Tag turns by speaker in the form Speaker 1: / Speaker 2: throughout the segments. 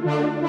Speaker 1: Woo!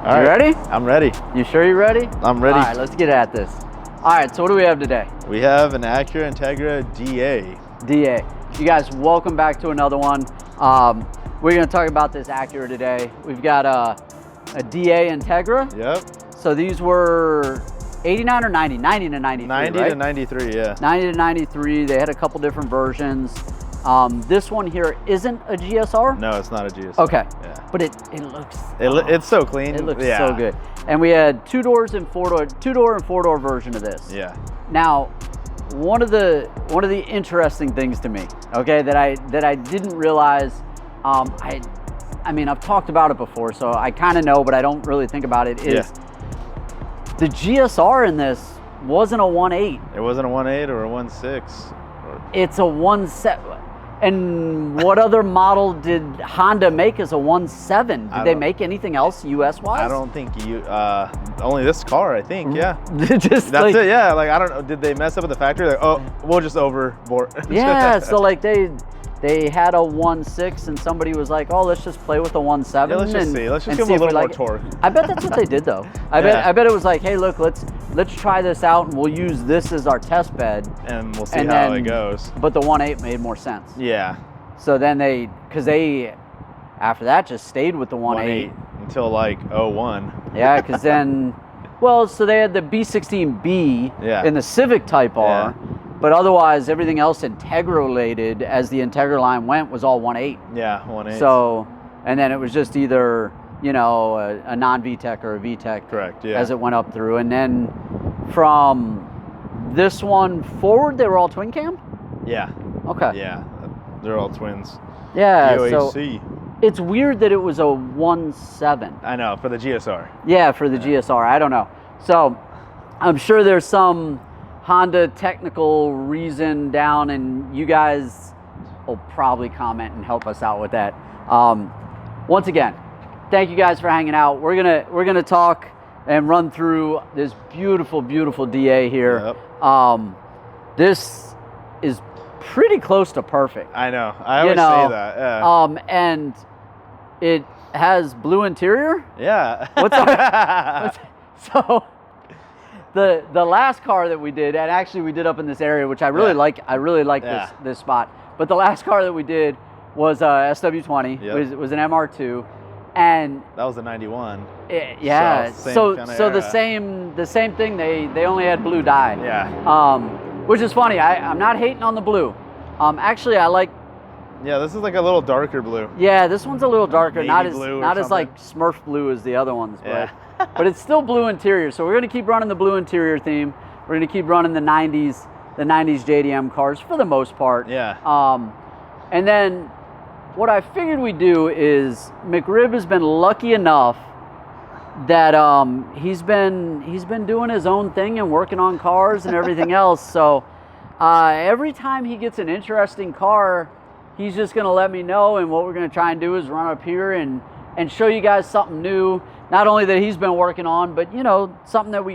Speaker 2: All right.
Speaker 1: Ready?
Speaker 2: I'm ready.
Speaker 1: You sure you're ready?
Speaker 2: I'm ready.
Speaker 1: All right, let's get at this. All right, so what do we have today?
Speaker 2: We have an Acura Integra DA.
Speaker 1: DA. You guys, welcome back to another one. We're going to talk about this Acura today. We've got a DA Integra.
Speaker 2: Yep.
Speaker 1: So these were 89 or 90? 90 to 93,
Speaker 2: 90
Speaker 1: right?
Speaker 2: to 93, yeah.
Speaker 1: 90 to 93. They had a couple different versions. This one here isn't a GSR?
Speaker 2: No, it's not a GSR.
Speaker 1: Okay.
Speaker 2: Yeah.
Speaker 1: But it looks...
Speaker 2: It's so clean.
Speaker 1: It looks so good. And we had two-door and four-door version of this.
Speaker 2: Yeah.
Speaker 1: Now, one of the interesting things to me, okay, that I didn't realize, I mean, I've talked about it before, so I kind of know, but I don't really think about it, is the GSR in this wasn't a 1.8.
Speaker 2: It wasn't a 1.8 or a 1.6.
Speaker 1: It's a 1.7. And what other model did Honda make as a 1.7? Did they make anything else US-wise?
Speaker 2: I don't think only this car, I think, yeah.
Speaker 1: Just
Speaker 2: That's it, yeah. Like, I don't know, did they mess up at the factory? Like, oh, we'll just overboard.
Speaker 1: Yeah, so like they had a 1.6 and somebody was like, oh, let's just play with the 1.7.
Speaker 2: Yeah, let's just see. Let's just give them a little more torque.
Speaker 1: I bet that's what they did though. I bet it was like, hey, look, let's try this out and we'll use this as our test bed.
Speaker 2: And we'll see how it goes.
Speaker 1: But the 1.8 made more sense.
Speaker 2: Yeah.
Speaker 1: So then because they, after that, just stayed with the 1.8.
Speaker 2: Until like 01.
Speaker 1: Yeah, because then, well, so they had the B16B in the Civic Type R. Yeah. But otherwise, everything else Integra related, as the Integra line went, was all 1.8.
Speaker 2: Yeah, 1.8.
Speaker 1: So, and then it was just either, you know, a non-VTEC or a VTEC.
Speaker 2: Correct, yeah.
Speaker 1: As it went up through. And then from this one forward, they were all twin cam?
Speaker 2: Yeah.
Speaker 1: Okay.
Speaker 2: Yeah, they're all twins.
Speaker 1: Yeah,
Speaker 2: DOAC.
Speaker 1: so it's weird that it was a 1.7.
Speaker 2: I know, for the GSR.
Speaker 1: Yeah, for the GSR. I don't know. So I'm sure there's some Honda technical reason down, and you guys will probably comment and help us out with that. Once again, thank you guys for hanging out. We're gonna talk and run through this beautiful DA here. Yep. This is pretty close to perfect.
Speaker 2: I know. I always say that. Yeah.
Speaker 1: And it has blue interior.
Speaker 2: Yeah.
Speaker 1: So. The last car that we did, and actually we did up in this area, which I really like. I really like this spot. But the last car that we did was SW20. Yep. It was an MR2, and
Speaker 2: that was a 91.
Speaker 1: Yeah. So the same thing. They only had blue dye.
Speaker 2: Yeah.
Speaker 1: Which is funny. I'm not hating on the blue. Actually, I like.
Speaker 2: Yeah, this is like a little darker blue.
Speaker 1: Yeah, this one's a little darker.
Speaker 2: Navy
Speaker 1: not as like Smurf blue as the other ones. But but it's still blue interior. So we're going to keep running the blue interior theme. We're going to keep running the 90s JDM cars for the most part.
Speaker 2: Yeah.
Speaker 1: And then what I figured we'd do is McRib has been lucky enough that he's been doing his own thing and working on cars and everything else. So every time he gets an interesting car, he's just going to let me know, and what we're going to try and do is run up here and show you guys something new. Not only that he's been working on, but you know, something that we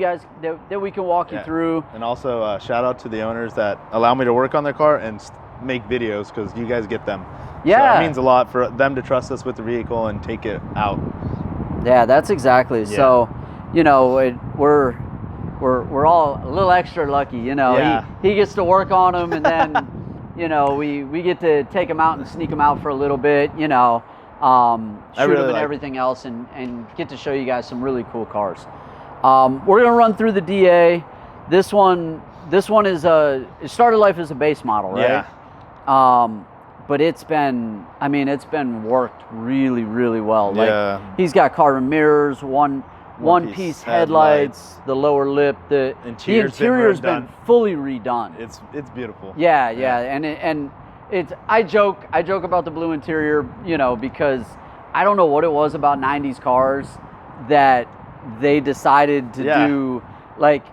Speaker 1: can walk you through.
Speaker 2: And also shout out to the owners that allow me to work on their car and make videos because you guys get them.
Speaker 1: Yeah.
Speaker 2: So it means a lot for them to trust us with the vehicle and take it out.
Speaker 1: Yeah, that's exactly.
Speaker 2: Yeah.
Speaker 1: So, you know, we're all a little extra lucky, you know.
Speaker 2: Yeah.
Speaker 1: He gets to work on them, and then, you know, we get to take them out and sneak them out for a little bit, you know, shoot them and everything else, and get to show you guys some really cool cars. We're gonna run through the DA. This one is it started life as a base model, right?
Speaker 2: Yeah.
Speaker 1: But it's been worked really, really well.
Speaker 2: Yeah.
Speaker 1: Like, he's got carbon mirrors, one piece headlights, the lower lip, the interior's been fully redone.
Speaker 2: It's beautiful.
Speaker 1: Yeah, and it's I joke about the blue interior, you know, because I don't know what it was about 90s cars that they decided to do like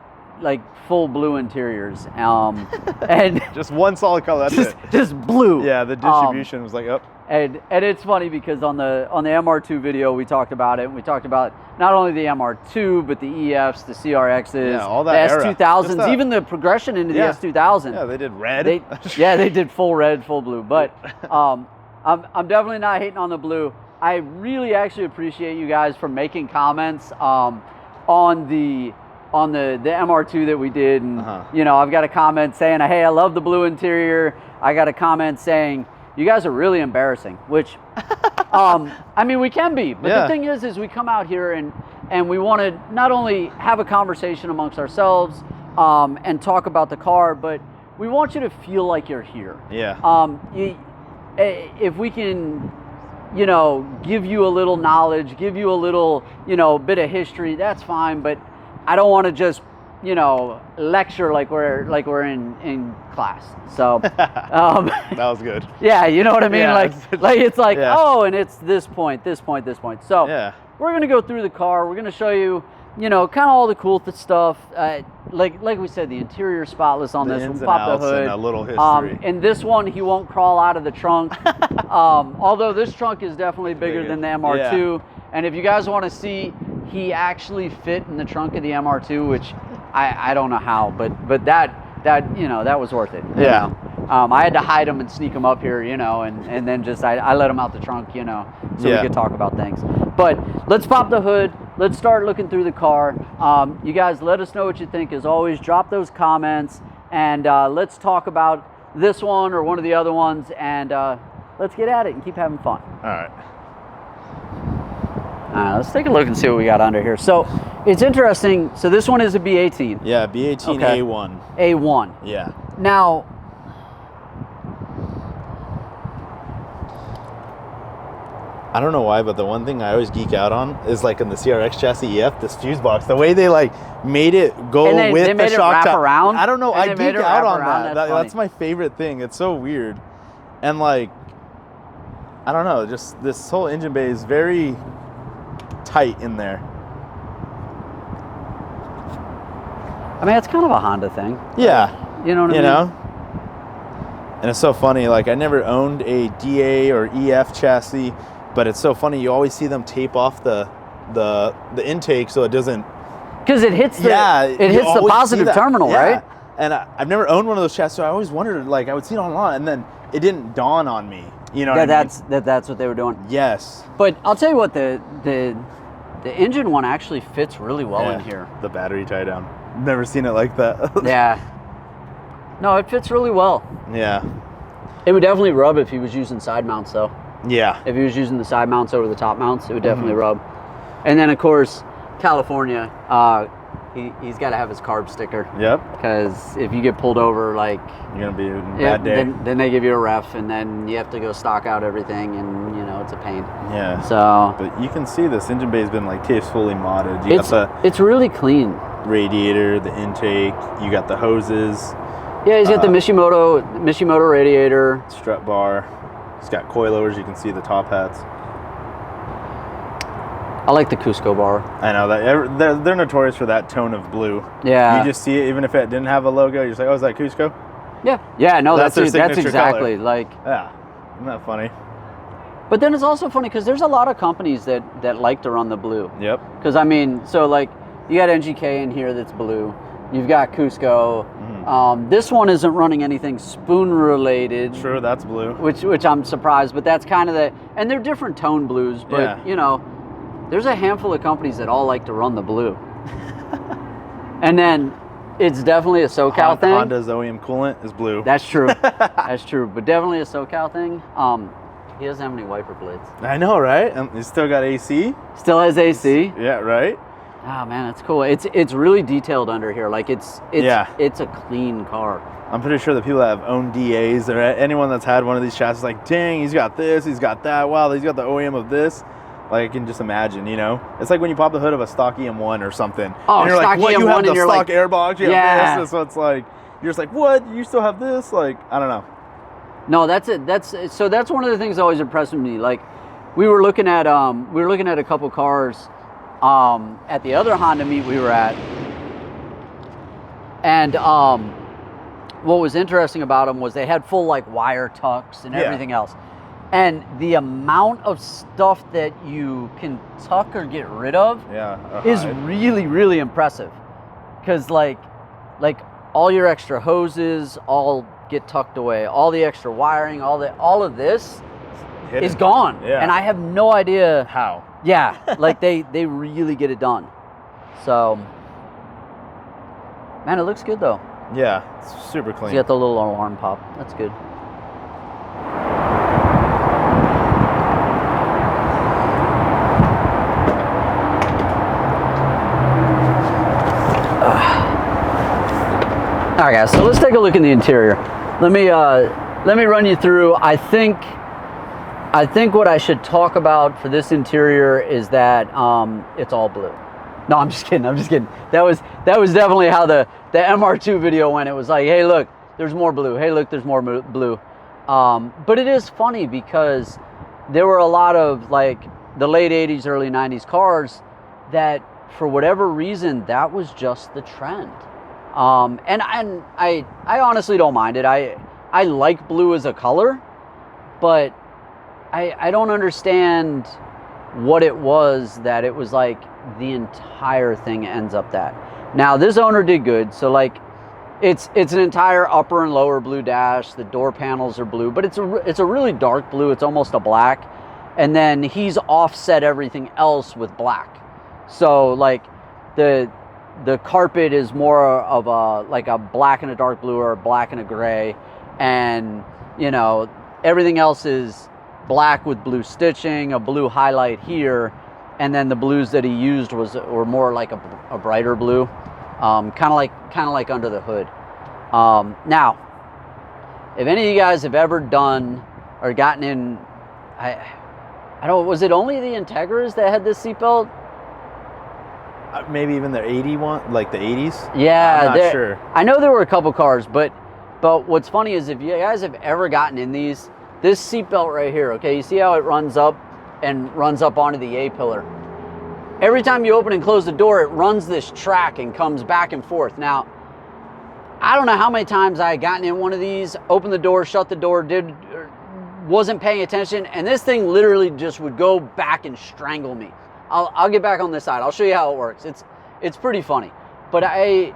Speaker 1: full blue interiors, and
Speaker 2: just one solid color. That's
Speaker 1: just blue.
Speaker 2: Yeah, the distribution was like up.
Speaker 1: And it's funny because on the MR2 video we talked about it. We talked about not only the MR2 but the EFs, the CRXs,
Speaker 2: all that
Speaker 1: the S2000s, even the progression into the S2000.
Speaker 2: Yeah, they did red.
Speaker 1: They did full red, full blue. But I'm definitely not hating on the blue. I really actually appreciate you guys for making comments on the MR2 that we did, and you know, I've got a comment saying, hey, I love the blue interior. I got a comment saying, you guys are really embarrassing, which I mean, we can be, but the thing is we come out here and we want to not only have a conversation amongst ourselves and talk about the car, but we want you to feel like you're here. If we can, you know, give you a little knowledge, give you a little, you know, bit of history, that's fine, but I don't want to just, you know, lecture like we're in class. So
Speaker 2: that was good.
Speaker 1: Yeah, you know what I mean?
Speaker 2: Yeah.
Speaker 1: Like it's like, oh, and it's this point. So we're gonna go through the car. We're gonna show you, you know, kind of all the cool stuff. Like we said, the interior spotless on this. We'll pop the hood.
Speaker 2: And a little history.
Speaker 1: In this one, he won't crawl out of the trunk. Although this trunk is definitely bigger than the MR2. And if you guys want to see, he actually fit in the trunk of the MR2, which I don't know how, but that you know, that was worth it. You know? I had to hide him and sneak him up here, you know, and then just I let him out the trunk, you know, so we could talk about things. But let's pop the hood. Let's start looking through the car. You guys, let us know what you think. As always, drop those comments, and let's talk about this one or one of the other ones, and let's get at it and keep having fun.
Speaker 2: All right.
Speaker 1: Let's take a look and see what we got under here. So it's interesting. So this one is a B18.
Speaker 2: Yeah, B18 A1.
Speaker 1: A1.
Speaker 2: Yeah.
Speaker 1: Now,
Speaker 2: I don't know why, but the one thing I always geek out on is like in the CRX chassis EF, this fuse box, the way they like made it go with the shock top.
Speaker 1: Around.
Speaker 2: I don't know. I geek out on that. That's my favorite thing. It's so weird. And like, I don't know, just this whole engine bay is very tight in there.
Speaker 1: I mean, it's kind of a Honda thing.
Speaker 2: Yeah.
Speaker 1: You know what I mean?
Speaker 2: You know? And it's so funny, like I never owned a DA or EF chassis, but it's so funny, you always see them tape off the intake so it doesn't,
Speaker 1: because it hits the positive terminal, right?
Speaker 2: And I've never owned one of those chassis, so I always wondered, like I would see it online and then it didn't dawn on me. You know what I mean?
Speaker 1: That's what they were doing.
Speaker 2: Yes.
Speaker 1: But I'll tell you what, the engine one actually fits really well in here.
Speaker 2: The battery tie down. Never seen it like that.
Speaker 1: Yeah. No, it fits really well.
Speaker 2: Yeah.
Speaker 1: It would definitely rub if he was using side mounts, though.
Speaker 2: Yeah.
Speaker 1: If he was using the side mounts over the top mounts, it would definitely rub. And then, of course, California, he's got to have his carb sticker.
Speaker 2: Yep.
Speaker 1: Because if you get pulled over, like,
Speaker 2: you're gonna be a bad day.
Speaker 1: Then they give you a ref, and then you have to go stock out everything, and you know it's a pain.
Speaker 2: Yeah.
Speaker 1: So.
Speaker 2: But you can see this engine bay has been like tastefully modded.
Speaker 1: It's really clean.
Speaker 2: Radiator, the intake. You got the hoses.
Speaker 1: Yeah, he's got the Mishimoto radiator.
Speaker 2: Strut bar. He's got coilovers. You can see the top hats.
Speaker 1: I like the Cusco bar.
Speaker 2: I know that they're notorious for that tone of blue.
Speaker 1: Yeah.
Speaker 2: You just see it, even if it didn't have a logo. You're just like, oh, is that Cusco?
Speaker 1: Yeah. Yeah. No, that's exactly
Speaker 2: color.
Speaker 1: like.
Speaker 2: Yeah. Isn't that funny?
Speaker 1: But then it's also funny because there's a lot of companies that like to run the blue.
Speaker 2: Yep.
Speaker 1: Because I mean, so like you got NGK in here that's blue. You've got Cusco. This one isn't running anything spoon related.
Speaker 2: Sure, that's blue.
Speaker 1: Which I'm surprised, but that's kind of and they're different tone blues, but you know, there's a handful of companies that all like to run the blue. And then it's definitely a SoCal thing.
Speaker 2: Honda's OEM coolant is blue.
Speaker 1: That's true. That's true, but definitely a SoCal thing. He doesn't have any wiper blades.
Speaker 2: I know, right? And he's still got AC.
Speaker 1: Still has AC.
Speaker 2: Yeah, right.
Speaker 1: Oh man, that's cool. It's really detailed under here. Like it's a clean car.
Speaker 2: I'm pretty sure the people that have owned DAs or anyone that's had one of these chassis, like, dang, he's got this, he's got that. Wow, he's got the OEM of this. Like, I can just imagine, you know? It's like when you pop the hood of a stock EM1 or something.
Speaker 1: Oh,
Speaker 2: and you're
Speaker 1: stock
Speaker 2: like, what,
Speaker 1: EM1
Speaker 2: you have the
Speaker 1: and you're
Speaker 2: stock
Speaker 1: like,
Speaker 2: airbox, you have this. So it's like, you're just like, what? You still have this? Like, I don't know.
Speaker 1: No, that's it. That's one of the things that always impressed me. Like, we were looking at a couple cars at the other Honda meet we were at, and what was interesting about them was they had full like wire tucks and everything else, and the amount of stuff that you can tuck or get rid of is really, really impressive. Because like all your extra hoses all get tucked away, all the extra wiring, all of this is gone, and I have no idea
Speaker 2: how.
Speaker 1: Yeah, like they really get it done. So, man, it looks good though.
Speaker 2: Yeah, it's super clean.
Speaker 1: So you got the little alarm pop. That's good. All right, guys. So let's take a look in the interior. Let me run you through. I think what I should talk about for this interior is that it's all blue. No, I'm just kidding. That was definitely how the MR2 video went. It was like, hey, look, there's more blue. Hey, look, there's more blue. But it is funny because there were a lot of like the late 80s, early 90s cars that for whatever reason, that was just the trend. And I honestly don't mind it. I like blue as a color, but I don't understand what it was that it was like the entire thing ends up that. Now this owner did good. So like it's an entire upper and lower blue dash. The door panels are blue, but it's a really dark blue. It's almost a black. And then he's offset everything else with black. So like the carpet is more of a black and a dark blue or a black and a gray. And you know, everything else is black with blue stitching, a blue highlight here, and then the blues that he used were more like a brighter blue, kind of like under the hood. Now, if any of you guys have ever done or gotten in, I don't, was it only the Integras that had this seatbelt?
Speaker 2: Maybe even the 81, like the 80s.
Speaker 1: Yeah,
Speaker 2: I'm not sure.
Speaker 1: I know there were a couple cars, but what's funny is if you guys have ever gotten in these. This seatbelt right here, okay, you see how it runs up and runs up onto the A-pillar? Every time you open and close the door, it runs this track and comes back and forth. Now, I don't know how many times I had gotten in one of these, opened the door, shut the door, wasn't paying attention, and this thing literally just would go back and strangle me. I'll get back on this side. I'll show you how it works. It's pretty funny. But I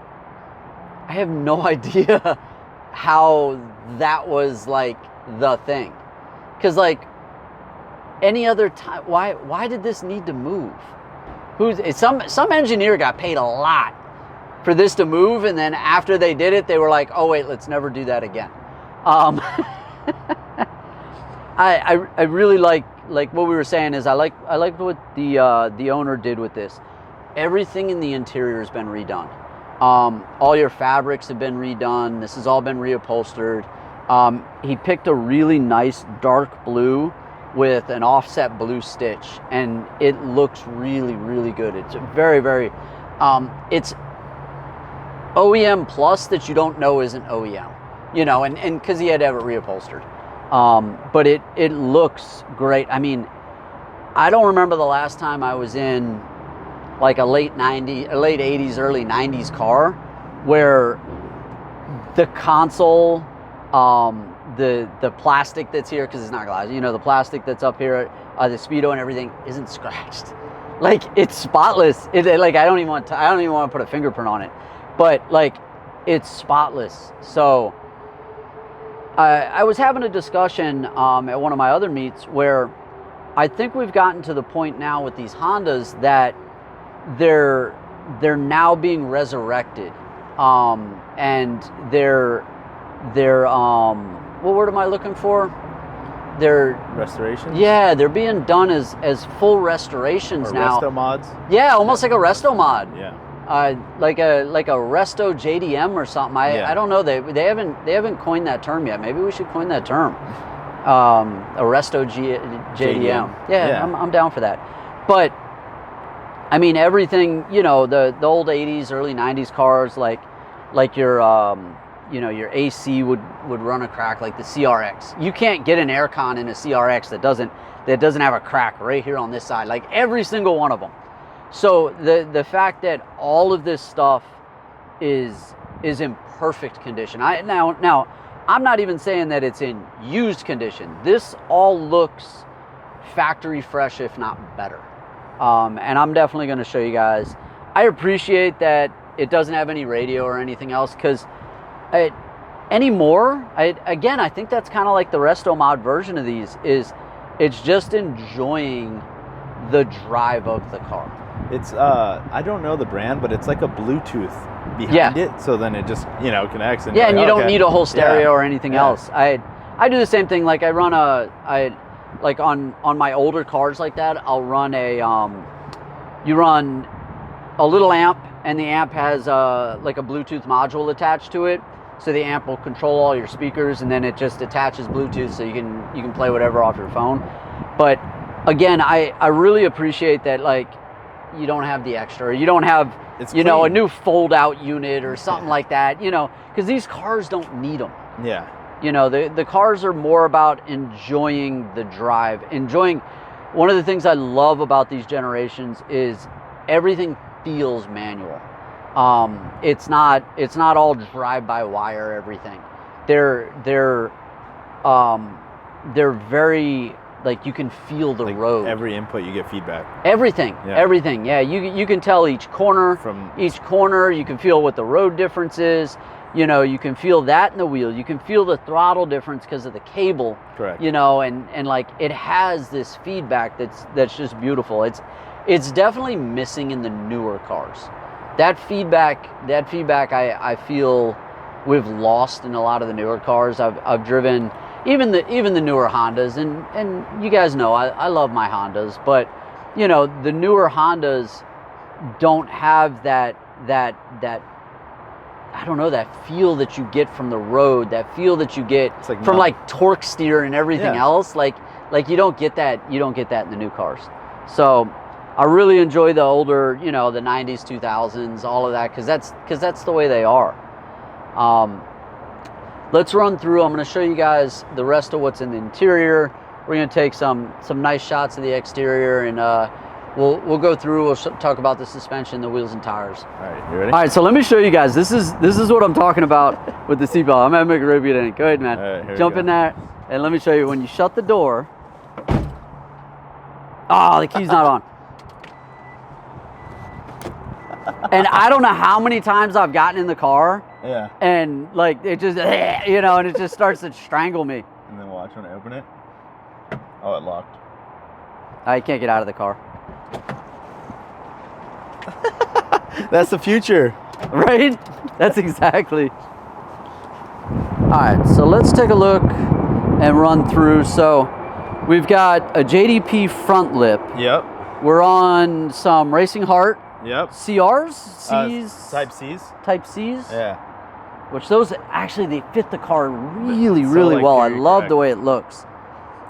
Speaker 1: have no idea how that was like the thing. Because like any other time, why did this need to move? Some engineer got paid a lot for this to move, and then after they did it, they were like, oh wait, let's never do that again. I really like what we were saying is I like what the owner did with this. Everything in the interior has been redone. All your fabrics have been redone. This has all been reupholstered. He picked a really nice dark blue with an offset blue stitch, and it looks really, really good. It's very, very, it's OEM plus that you don't know isn't OEM, you know, and because he had to have it reupholstered. But it looks great. I mean, I don't remember the last time I was in like a late 80s, early 90s car where the console, the plastic that's here, because it's not glass, you know, the plastic that's up here, the speedo and everything isn't scratched. Like, it's spotless. Like I don't even want to put a fingerprint on it. but like it's spotless. So I was having a discussion at one of my other meets where I think we've gotten to the point now with these Hondas that they're now being resurrected, and they're what word am I looking for? They're
Speaker 2: restorations.
Speaker 1: Yeah, they're being done as full restorations
Speaker 2: or
Speaker 1: now.
Speaker 2: Resto mods.
Speaker 1: Yeah, almost like a resto mod.
Speaker 2: Yeah.
Speaker 1: Like a resto JDM or something. I don't know. They haven't coined that term yet. Maybe we should coin that term. A resto JDM. Yeah, I'm down for that. But I mean, everything, you know, the old 80s, early 90s cars, like your you know, your AC would run a crack, like the CRX. You can't get an aircon in a CRX that doesn't have a crack right here on this side, like every single one of them. So the fact that all of this stuff is in perfect condition. Now I'm not even saying that it's in used condition. This all looks factory fresh, if not better. And I'm definitely going to show you guys. I appreciate that it doesn't have any radio or anything else, because anymore, I think that's kind of like the resto mod version of these. It's just enjoying the drive of the car.
Speaker 2: It's I don't know the brand, but it's like a Bluetooth behind it, so then it just, you know, connects. And
Speaker 1: and you don't need a whole stereo or anything else. I do the same thing. Like I run like on my older cars like that, I'll run you run a little amp, and the amp has like a Bluetooth module attached to it. So the amp will control all your speakers, and then it just attaches Bluetooth, so you can play whatever off your phone. But again, I really appreciate that, like, you don't have the extra, or you don't have know, a new fold out unit or something like that, you know, because these cars don't need them.
Speaker 2: Yeah.
Speaker 1: You know, the cars are more about enjoying the drive, enjoying. One of the things I love about these generations is everything feels manual. It's not all drive-by-wire everything. They're very, like, you can feel the road.
Speaker 2: Every input you get feedback.
Speaker 1: Everything. Yeah, you can tell each corner you can feel what the road difference is. You know, you can feel that in the wheel. You can feel the throttle difference because of the cable.
Speaker 2: Correct.
Speaker 1: You know, and like it has this feedback that's just beautiful. It's definitely missing in the newer cars. That feedback I feel we've lost in a lot of the newer cars. I've driven even the newer Hondas, and you guys know I love my Hondas, but you know, the newer Hondas don't have that I don't know, that feel that you get from the road, that feel that you get from like torque steer and everything else. Like you don't get that in the new cars. So I really enjoy the older, you know, the 90s, 2000s, all of that, because that's the way they are. Let's run through. I'm going to show you guys the rest of what's in the interior. We're going to take some nice shots of the exterior, and we'll go through. We'll talk about the suspension, the wheels, and tires.
Speaker 2: All right, you ready?
Speaker 1: All right, so let me show you guys. This is what I'm talking about with the seatbelt. I'm at McRib47. Go ahead, man.
Speaker 2: All right,
Speaker 1: jump in there, and let me show you. When you shut the door, the key's not on. And I don't know how many times I've gotten in the car.
Speaker 2: Yeah.
Speaker 1: And like it just, you know, and it just starts to strangle me.
Speaker 2: And then watch when I open it. Oh, it locked.
Speaker 1: I can't get out of the car.
Speaker 2: That's the future.
Speaker 1: Right? That's exactly. All right, so let's take a look and run through. So we've got a JDP front lip.
Speaker 2: Yep.
Speaker 1: We're on some Racing Heart.
Speaker 2: Yep.
Speaker 1: CRs? C's?
Speaker 2: Type C's.
Speaker 1: Type C's?
Speaker 2: Yeah.
Speaker 1: Which those, actually, they fit the car really well. I love the way it looks.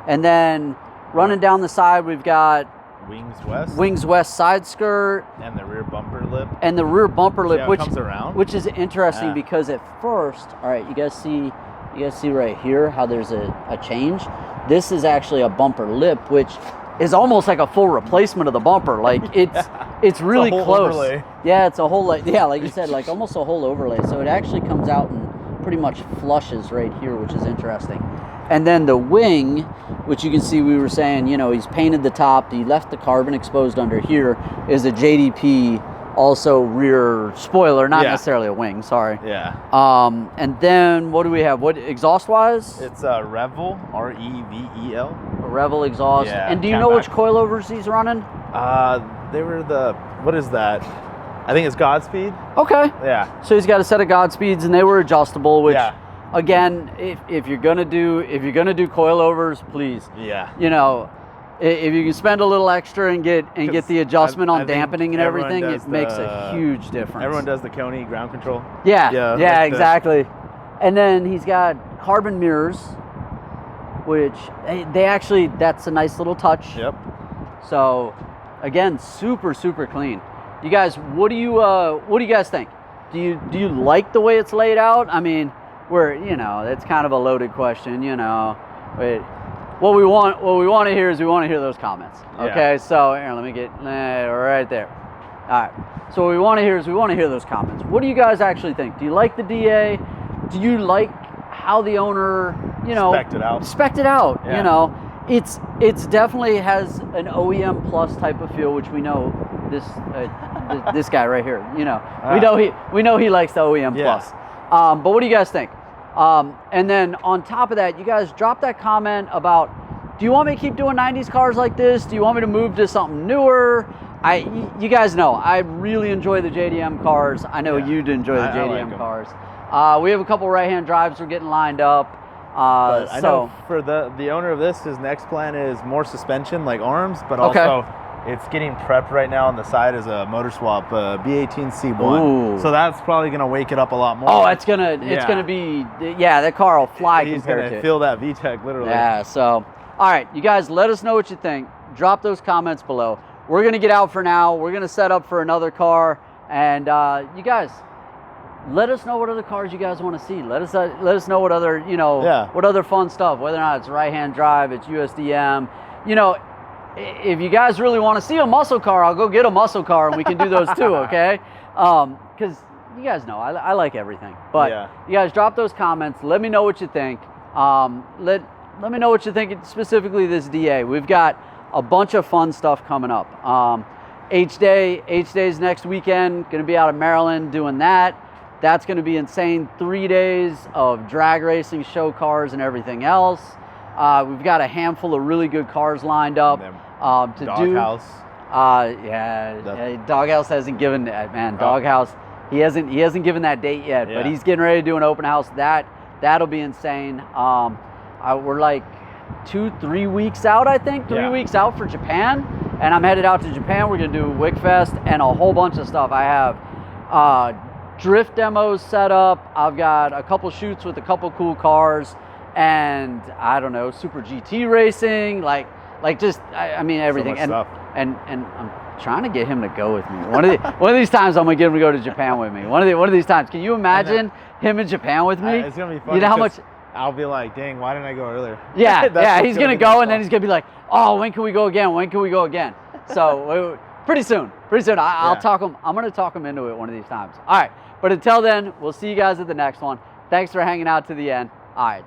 Speaker 1: And then running down the side, we've got Wings West side skirt.
Speaker 2: And the rear bumper lip.
Speaker 1: And the rear bumper lip,
Speaker 2: which comes around.
Speaker 1: Which is interesting because at first, all right, you guys see right here how there's a change. This is actually a bumper lip, which is almost like a full replacement of the bumper. Like it's really close. Overlay. Yeah, it's a whole, like you said, like almost a whole overlay. So it actually comes out and pretty much flushes right here, which is interesting. And then the wing, which you can see, we were saying, you know, he's painted the top. He left the carbon exposed under here, is a JDP also rear spoiler, not
Speaker 2: Yeah.
Speaker 1: necessarily a wing, sorry.
Speaker 2: Yeah.
Speaker 1: And then what do we have? What exhaust-wise?
Speaker 2: It's a Revel, R-E-V-E-L.
Speaker 1: A Revel exhaust.
Speaker 2: Yeah,
Speaker 1: And do you know
Speaker 2: catback.
Speaker 1: which coilovers he's running?
Speaker 2: They were what is that? I think it's Godspeed.
Speaker 1: Okay.
Speaker 2: Yeah.
Speaker 1: So he's got a set of Godspeeds, and they were adjustable. Which,
Speaker 2: Yeah.
Speaker 1: again, if you're gonna do coilovers, please,
Speaker 2: Yeah.
Speaker 1: you know, if you can spend a little extra and get the adjustment
Speaker 2: I
Speaker 1: on
Speaker 2: think
Speaker 1: dampening and
Speaker 2: everyone
Speaker 1: everything,
Speaker 2: does
Speaker 1: it makes a huge difference.
Speaker 2: Everyone does the Coney ground control.
Speaker 1: Yeah.
Speaker 2: Yeah,
Speaker 1: Yeah.
Speaker 2: like the-
Speaker 1: Exactly. And then he's got carbon mirrors, which that's a nice little touch.
Speaker 2: Yep.
Speaker 1: So, again, super clean. You guys, what do you guys think? Do you like the way it's laid out? I mean, it's kind of a loaded question, But what we want to hear is we want to hear those comments. Okay,
Speaker 2: Yeah.
Speaker 1: so here, let me get right there. All right. So what we want to hear is those comments. What do you guys actually think? Do you like the DA? Do you like how the owner,
Speaker 2: Spec'd it out.
Speaker 1: Spec'd it out.
Speaker 2: Yeah.
Speaker 1: It's definitely has an OEM plus type of feel, which we know this guy right here. We know he likes the OEM
Speaker 2: Yeah.
Speaker 1: plus. But what do you guys think? And then on top of that, you guys drop that comment about, do you want me to keep doing 90s cars like this? Do you want me to move to something newer? You guys know, I really enjoy the JDM cars. I know
Speaker 2: Yeah.
Speaker 1: you'd enjoy the
Speaker 2: I
Speaker 1: JDM
Speaker 2: like 'em.
Speaker 1: cars. We have a couple right-hand drives we're getting lined up.
Speaker 2: But I know for the owner of this, his next plan is more suspension, like arms, but
Speaker 1: Okay.
Speaker 2: also it's getting prepped right now on the side as a motor swap, B18C1.
Speaker 1: Ooh.
Speaker 2: So that's probably going to wake it up a lot more.
Speaker 1: Oh, it's gonna
Speaker 2: Yeah.
Speaker 1: be, that car will fly
Speaker 2: He's
Speaker 1: compared
Speaker 2: going
Speaker 1: to
Speaker 2: to
Speaker 1: it.
Speaker 2: feel that VTEC, literally.
Speaker 1: Yeah, so, all right, you guys, let us know what you think. Drop those comments below. We're going to get out for now. We're going to set up for another car. And you guys, let us know what other cars you guys want to see. Let us know what other, what other fun stuff, whether or not it's right-hand drive, it's USDM. If you guys really want to see a muscle car, I'll go get a muscle car and we can do those too, okay? Because you guys know, I like everything. But
Speaker 2: Yeah.
Speaker 1: you guys drop those comments. Let me know what you think. Let me know what you think specifically this DA. We've got a bunch of fun stuff coming up. H-Day's next weekend. Going to be out of Maryland doing that. That's going to be insane. 3 days of drag racing, show cars, and everything else. We've got a handful of really good cars lined up to do.
Speaker 2: Doghouse.
Speaker 1: Doghouse hasn't given Doghouse. He hasn't given that date yet, but he's getting ready to do an open house. That'll be insane. We're like 2-3 weeks out, I think. 3 weeks out for Japan, and I'm headed out to Japan. We're gonna do WickFest and a whole bunch of stuff. I have drift demos set up. I've got a couple shoots with a couple cool cars, and I don't know, Super GT racing, like just I mean everything.
Speaker 2: So much stuff.
Speaker 1: And I'm trying to get him to go with me. One of these times I'm gonna get him to go to Japan with me. One of these times. Can you imagine him in Japan with me?
Speaker 2: It's gonna be fun.
Speaker 1: You know how much?
Speaker 2: I'll be like, dang, why didn't I go earlier?
Speaker 1: Yeah,
Speaker 2: That's what's
Speaker 1: he's gonna
Speaker 2: be
Speaker 1: go,
Speaker 2: the
Speaker 1: and then
Speaker 2: fun.
Speaker 1: he's gonna be like, oh, when can we go again? When can we go again? So pretty soon. I'll talk him. I'm gonna talk him into it one of these times. All right, but until then, we'll see you guys at the next one. Thanks for hanging out to the end. All right.